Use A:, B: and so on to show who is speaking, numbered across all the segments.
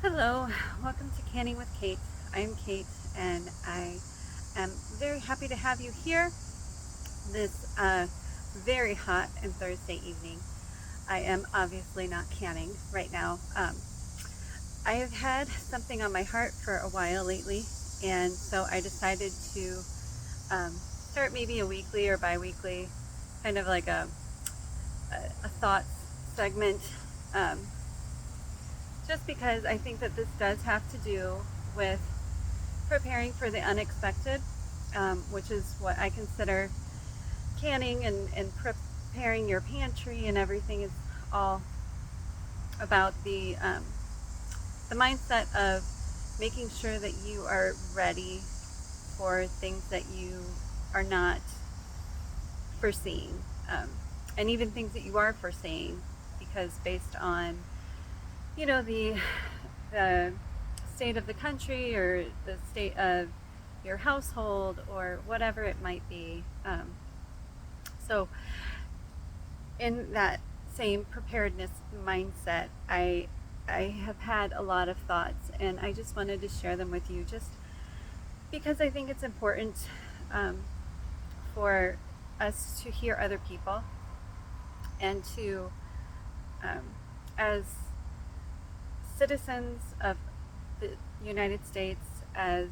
A: Hello, welcome to Canning with Kate. I'm Kate and I am very happy to have you here this very hot and Thursday evening. I am obviously not canning right now. I have had something on my heart for a while lately, and so I decided to start maybe a weekly or bi weekly kind of like a thoughts segment. Um, just because I think that this does have to do with preparing for the unexpected, which is what I consider canning and preparing your pantry and everything is all about the mindset of making sure that you are ready for things that you are not foreseeing, and even things that you are foreseeing, because based on the state of the country or the state of your household or whatever it might be. So, in that same preparedness mindset, I have had a lot of thoughts, and I just wanted to share them with you, just because I think it's important um, for us to hear other people and to, um, as citizens of the United States, as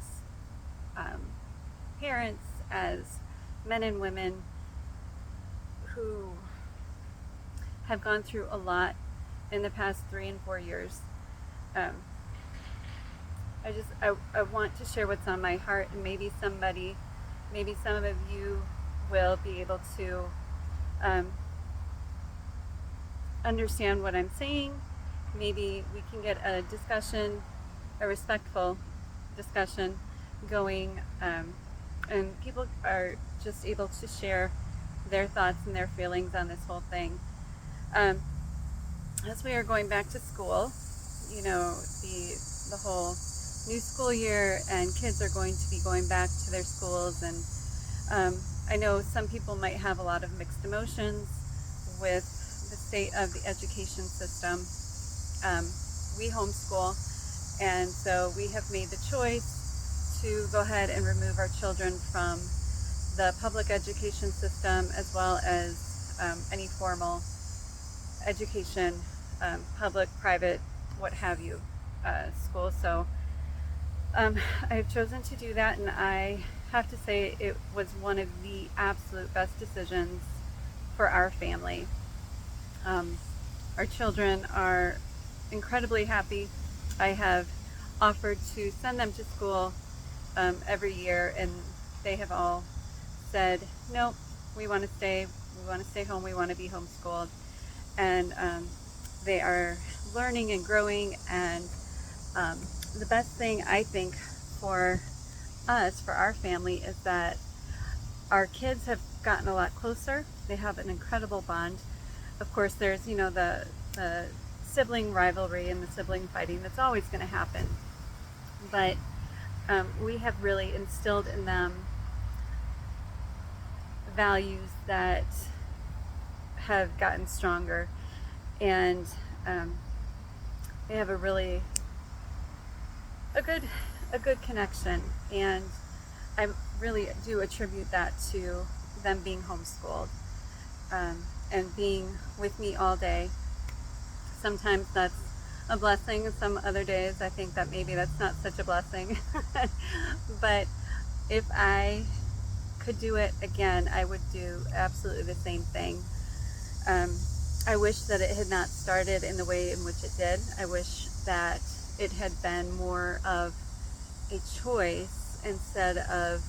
A: um, parents, as men and women who have gone through a lot in the past 3 and 4 years. Um, I want to share what's on my heart, and maybe some of you will be able to um, understand what I'm saying. Maybe we can get a discussion, a respectful discussion going, and people are just able to share their thoughts and their feelings on this whole thing. Um, as we are going back to school, the whole new school year, and kids are going to be going back to their schools, and I know some people might have a lot of mixed emotions with the state of the education system. We homeschool, and so we have made the choice to go ahead and remove our children from the public education system, as well as any formal education, public, private, what have you, school. So I've chosen to do that, and I have to say it was one of the absolute best decisions for our family. Um, our children are incredibly happy. I have offered to send them to school every year, and they have all said, "Nope, we want to stay. We want to stay home. We want to be homeschooled." And they are learning and growing. And um, the best thing I think for us, for our family, is that our kids have gotten a lot closer. They have an incredible bond. Of course, there's the sibling rivalry and the sibling fighting that's always going to happen, but we have really instilled in them values that have gotten stronger, and um, they have a good a good connection, and I really do attribute that to them being homeschooled, and being with me all day. Sometimes that's a blessing. Some other days I think that maybe that's not such a blessing. But if I could do it again, I would do absolutely the same thing. Um, I wish that it had not started in the way in which it did. I wish that it had been more of a choice instead of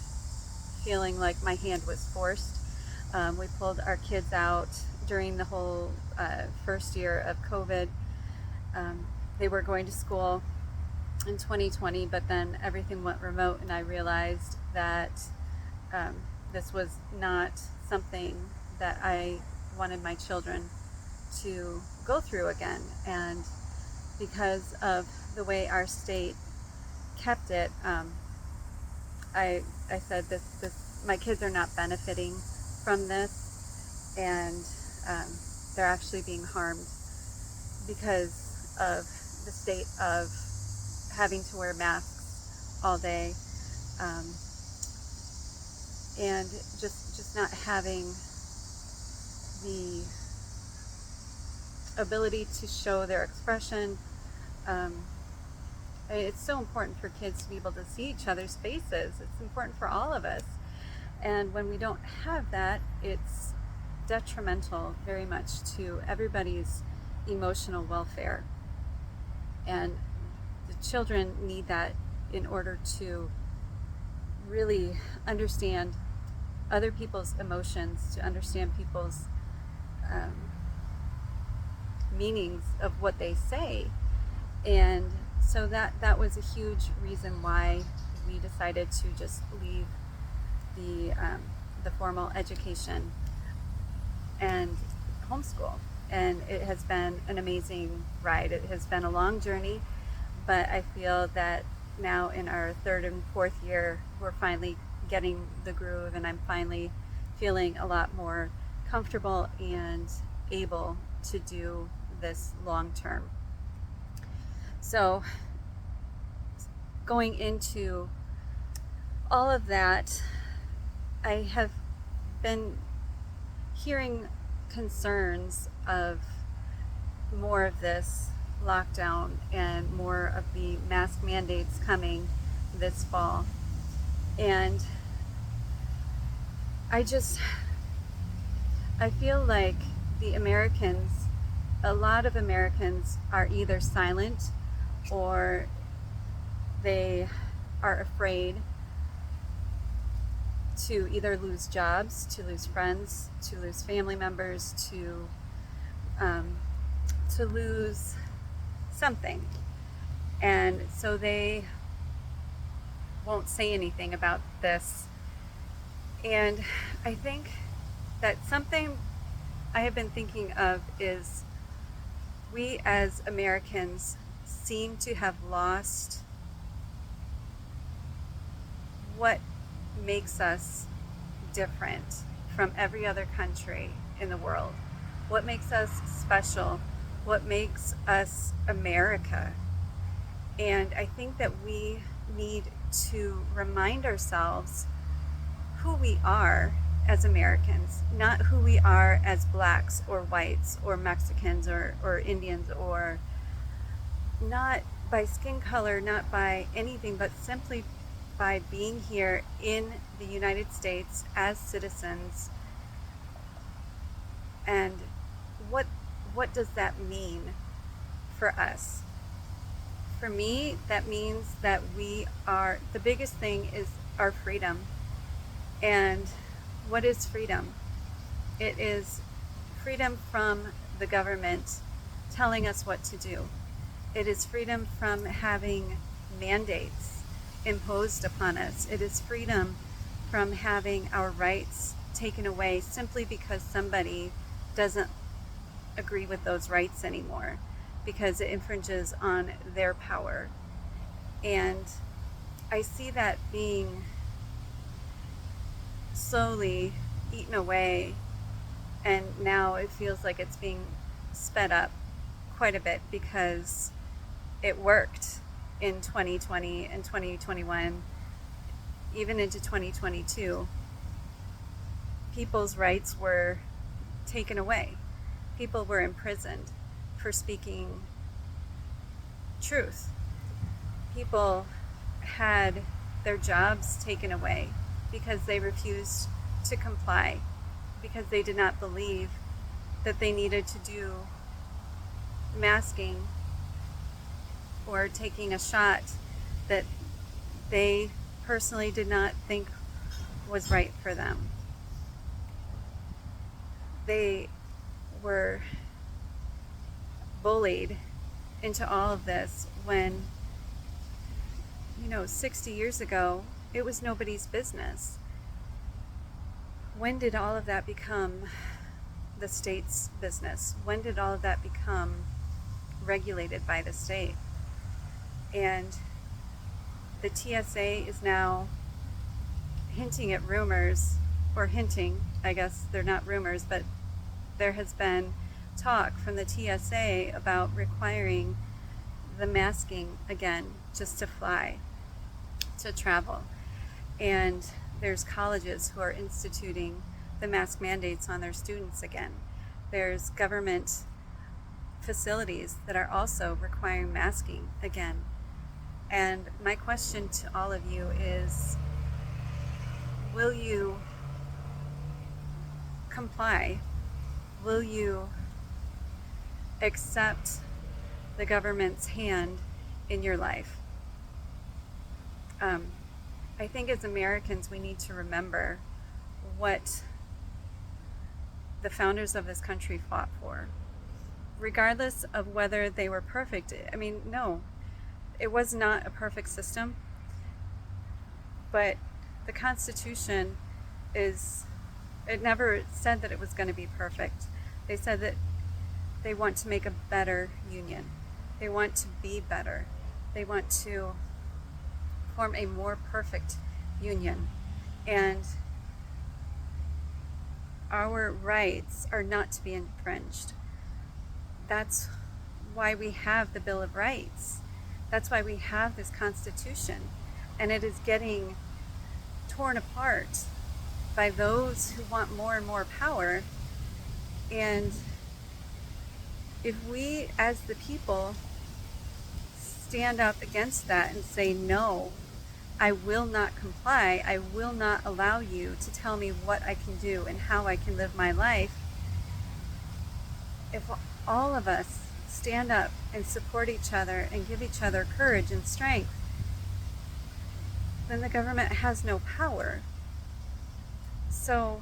A: feeling like my hand was forced. We pulled our kids out during the whole first year of COVID. They were going to school in 2020, but then everything went remote, and I realized that um, this was not something that I wanted my children to go through again. And because of the way our state kept it, I said my kids are not benefiting from this, and um, they're actually being harmed because of the state of having to wear masks all day, and just not having the ability to show their expression. It's so important for kids to be able to see each other's faces. It's important for all of us. And when we don't have that, it's detrimental very much to everybody's emotional welfare. And the children need that in order to really understand other people's emotions, to understand people's meanings of what they say. And so that was a huge reason why we decided to just leave the formal education and homeschool. And it has been an amazing ride. It has been a long journey, but I feel that now in our third and fourth year, we're finally getting the groove, and I'm finally feeling a lot more comfortable and able to do this long term. So going into all of that, I have been hearing concerns of more of this lockdown and more of the mask mandates coming this fall. And I feel like a lot of Americans are either silent or they are afraid to either lose jobs, to lose friends, to lose family members, to lose something. And so they won't say anything about this. And I think that something I have been thinking of is we as Americans seem to have lost what makes us different from every other country in the world. What makes us special? What makes us America? And I think that we need to remind ourselves who we are as Americans, not who we are as blacks or whites or Mexicans or Indians, or not by skin color, not by anything, but simply by being here in the United States as citizens. And what does that mean for us? For me, that means that the biggest thing is our freedom. And what is freedom? It is freedom from the government telling us what to do. It is freedom from having mandates imposed upon us. It is freedom from having our rights taken away simply because somebody doesn't agree with those rights anymore, because it infringes on their power. And I see that being slowly eaten away, and now it feels like it's being sped up quite a bit because it worked in 2020 and 2021, even into 2022. People's rights were taken away. People were imprisoned for speaking truth. People had their jobs taken away because they refused to comply, because they did not believe that they needed to do masking or taking a shot that they personally did not think was right for them. They were bullied into all of this when, 60 years ago, it was nobody's business. When did all of that become the state's business? When did all of that become regulated by the state? And the TSA is now hinting at rumors, or hinting, I guess they're not rumors, but there has been talk from the TSA about requiring the masking again just to fly, to travel. And there's colleges who are instituting the mask mandates on their students again. There's government facilities that are also requiring masking again. And my question to all of you is, will you comply? Will you accept the government's hand in your life? I think as Americans, we need to remember what the founders of this country fought for. Regardless of whether they were perfect, I mean, no, it was not a perfect system, but the Constitution it never said that it was going to be perfect. They said that they want to make a better union. They want to be better. They want to form a more perfect union. And our rights are not to be infringed. That's why we have the Bill of Rights. That's why we have this Constitution. And it is getting torn apart by those who want more and more power. And if we, as the people, stand up against that and say, no, I will not comply, I will not allow you to tell me what I can do and how I can live my life, if all of us stand up and support each other and give each other courage and strength, then the government has no power. So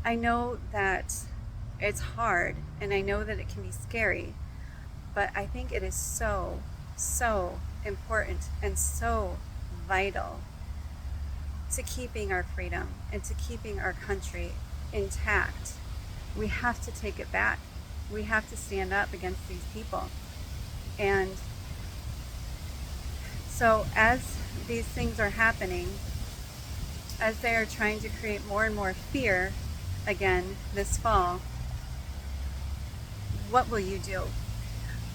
A: I know that it's hard, and I know that it can be scary, but I think it is so, so important and so vital to keeping our freedom and to keeping our country intact. We have to take it back. We have to stand up against these people. And so as these things are happening, as they are trying to create more and more fear again this fall, what will you do?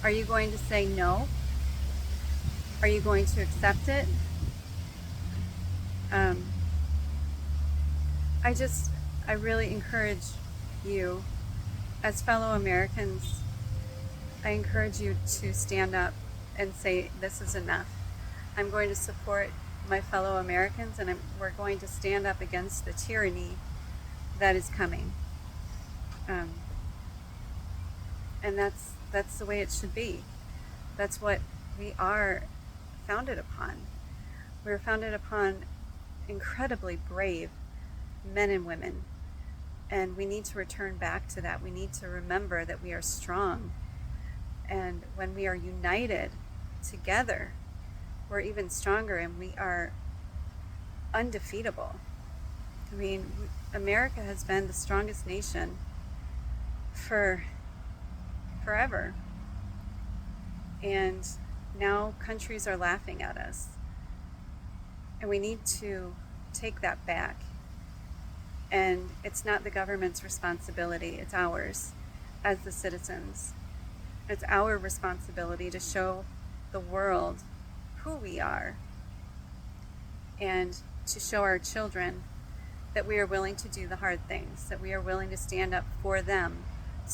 A: Are you going to say no? Are you going to accept it? I really encourage you, as fellow Americans, I encourage you to stand up and say, this is enough. I'm going to support my fellow Americans, and we're going to stand up against the tyranny that is coming. And that's the way it should be. That's what we are founded upon. We're founded upon incredibly brave men and women, and we need to return back to that. We need to remember that we are strong, and when we are united together, we're even stronger, and we are undefeatable. I mean, America has been the strongest nation for forever, and now countries are laughing at us, and we need to take that back. And it's not the government's responsibility, it's ours as the citizens. It's our responsibility to show the world who we are, and to show our children that we are willing to do the hard things, that we are willing to stand up for them,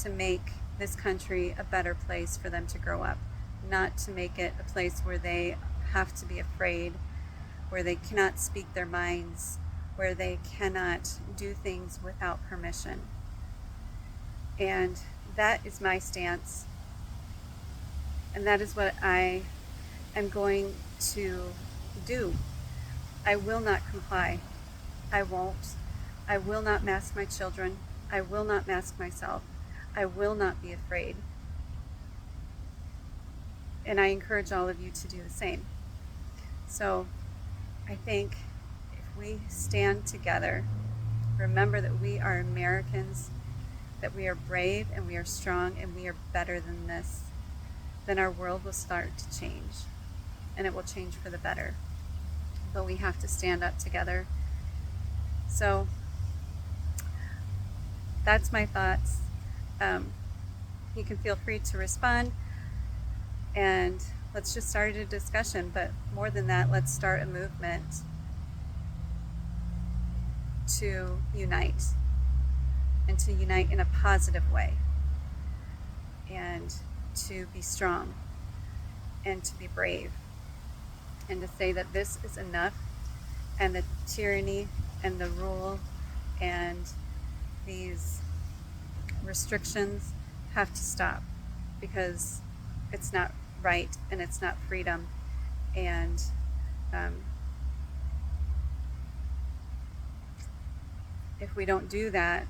A: to make this country a better place for them to grow up, not to make it a place where they have to be afraid, where they cannot speak their minds, where they cannot do things without permission. And that is my stance, and that is what I am going to do. I will not comply. I won't. I will not mask my children. I will not mask myself. I will not be afraid. And I encourage all of you to do the same. So I think if we stand together, remember that we are Americans, that we are brave and we are strong and we are better than this, then our world will start to change, and it will change for the better. But we have to stand up together. So that's my thoughts. you can feel free to respond, and let's just start a discussion. But more than that, let's start a movement to unite, and to unite in a positive way, and to be strong, and to be brave, and to say that this is enough, and the tyranny and the rule and these restrictions have to stop, because it's not right and it's not freedom. And if we don't do that,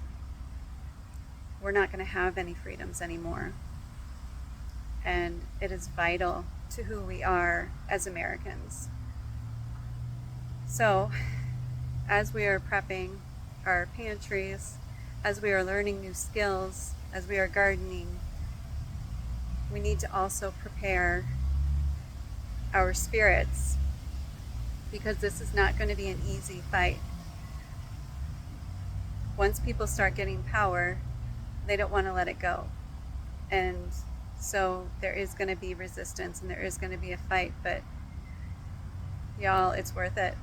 A: we're not going to have any freedoms anymore. And it is vital to who we are as Americans. So, as we are prepping our pantries, as we are learning new skills, as we are gardening, we need to also prepare our spirits, because this is not going to be an easy fight. Once people start getting power, they don't want to let it go. And so there is going to be resistance, and there is going to be a fight, but y'all, it's worth it.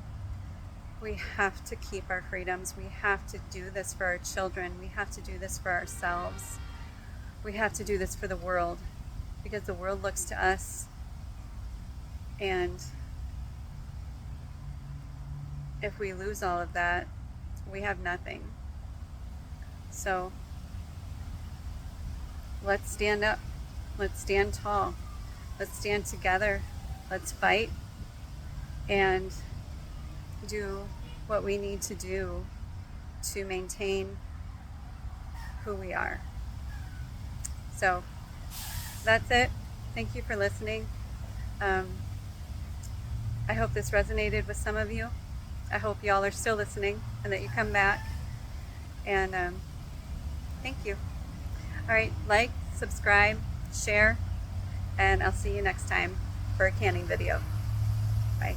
A: We have to keep our freedoms. We have to do this for our children. We have to do this for ourselves. We have to do this for the world, because the world looks to us, and if we lose all of that, we have nothing. So let's stand up. Let's stand tall. Let's stand together. Let's fight and do what we need to do to maintain who we are. So that's it. Thank you for listening. I hope this resonated with some of you. I hope y'all are still listening and that you come back. And thank you. All right, like, subscribe, share, and I'll see you next time for a canning video. Bye.